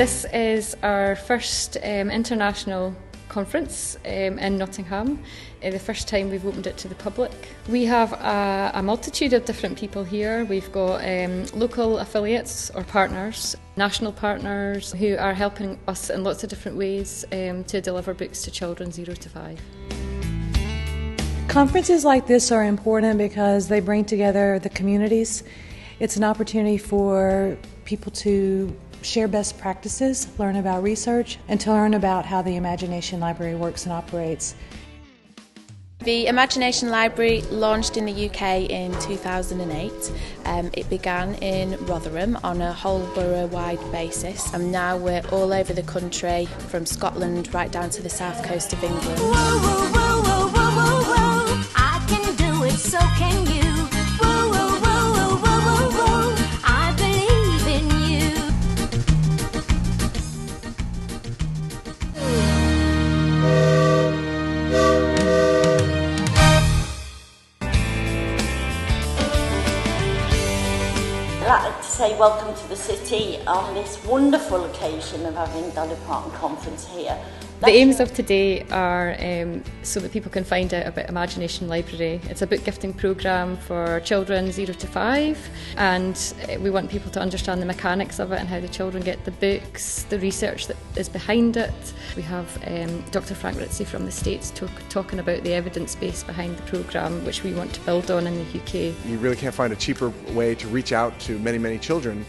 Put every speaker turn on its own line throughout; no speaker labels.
This is our first international conference in Nottingham, the first time we've opened it to the public. We have a multitude of different people here. We've got local affiliates or partners, national partners who are helping us in lots of different ways to deliver books to children 0 to 5.
Conferences like this are important because they bring together the communities. It's an opportunity for people to share best practices, learn about research, and to learn about how the Imagination Library works and operates.
The Imagination Library launched in the UK in 2008. It began in Rotherham on a whole borough-wide basis, and now we're all over the country, from Scotland right down to the south coast of England.
Whoa, whoa, whoa, whoa, whoa, whoa, whoa. I can do it, so can you. Whoa, whoa, whoa, whoa, whoa, whoa, whoa. I believe in you.
I'd like to say welcome to the city on this wonderful occasion of having Dolly Parton conference here.
The aims of today are so that people can find out about Imagination Library. It's a book gifting programme for children 0 to 5, and we want people to understand the mechanics of it and how the children get the books, the research that is behind it. We have Dr. Frank Ritzie from the States talking about the evidence base behind the programme, which we want to build on in the UK.
You really can't find a cheaper way to reach out to many, many children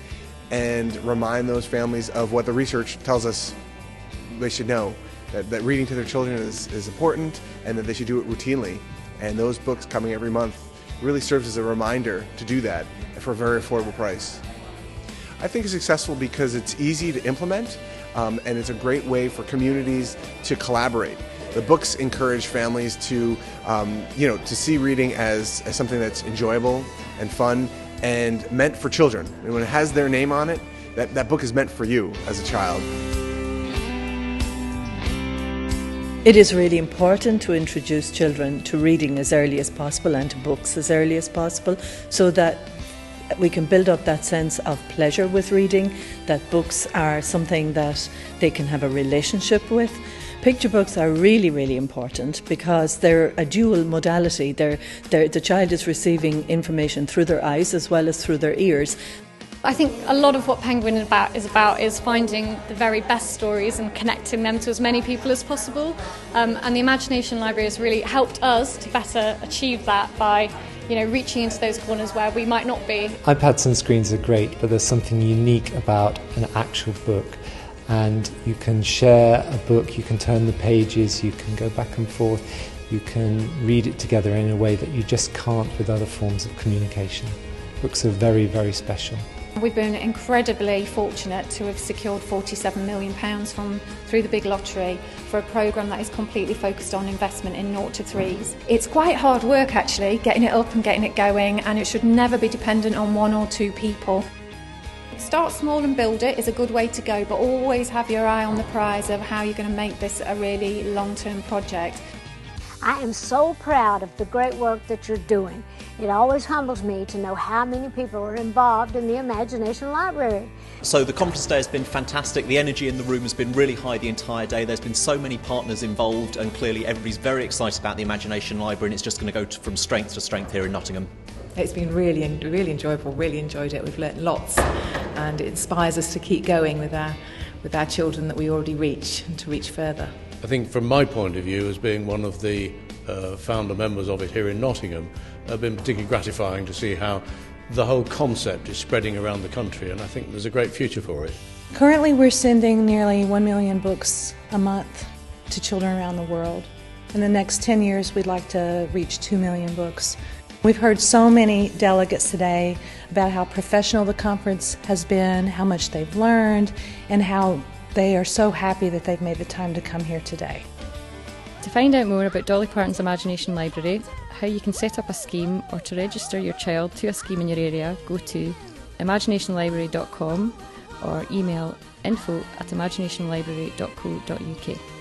and remind those families of what the research tells us they should know. That reading to their children is important, and that they should do it routinely. And those books coming every month really serves as a reminder to do that for a very affordable price. I think it's successful because it's easy to implement, and it's a great way for communities to collaborate. The books encourage families to, to see reading as something that's enjoyable and fun and meant for children. And when it has their name on it, that book is meant for you as a child.
It is really important to introduce children to reading as early as possible and to books as early as possible, so that we can build up that sense of pleasure with reading, that books are something that they can have a relationship with. Picture books are really, really important because they're a dual modality. The child is receiving information through their eyes as well as through their ears.
I think a lot of what Penguin is finding the very best stories and connecting them to as many people as possible. And the Imagination Library has really helped us to better achieve that by, reaching into those corners where we might not be.
iPads and screens are great, but there's something unique about an actual book. And you can share a book, you can turn the pages, you can go back and forth, you can read it together in a way that you just can't with other forms of communication. Books are very, very special.
We've been incredibly fortunate to have secured £47 million through the big lottery for a programme that is completely focused on investment in 0 to 3s. It's quite hard work actually, getting it up and getting it going, and it should never be dependent on 1 or 2 people. Start small and build it is a good way to go, but always have your eye on the prize of how you're going to make this a really long-term project.
I am so proud of the great work that you're doing. It always humbles me to know how many people are involved in the Imagination Library.
So the conference day has been fantastic. The energy in the room has been really high the entire day. There's been so many partners involved, and clearly everybody's very excited about the Imagination Library, and it's just going to go from strength to strength here in Nottingham.
It's been really enjoyable, really enjoyed it. We've learnt lots, and it inspires us to keep going with our children that we already reach, and to reach further.
I think from my point of view, as being one of the founder members of it here in Nottingham, it's been particularly gratifying to see how the whole concept is spreading around the country, and I think there's a great future for it.
Currently we're sending nearly 1 million books a month to children around the world. In the next 10 years we'd like to reach 2 million books. We've heard so many delegates today about how professional the conference has been, how much they've learned, and how they are so happy that they've made the time to come here today.
To find out more about Dolly Parton's Imagination Library, how you can set up a scheme or to register your child to a scheme in your area, go to imaginationlibrary.com or email info@imaginationlibrary.co.uk.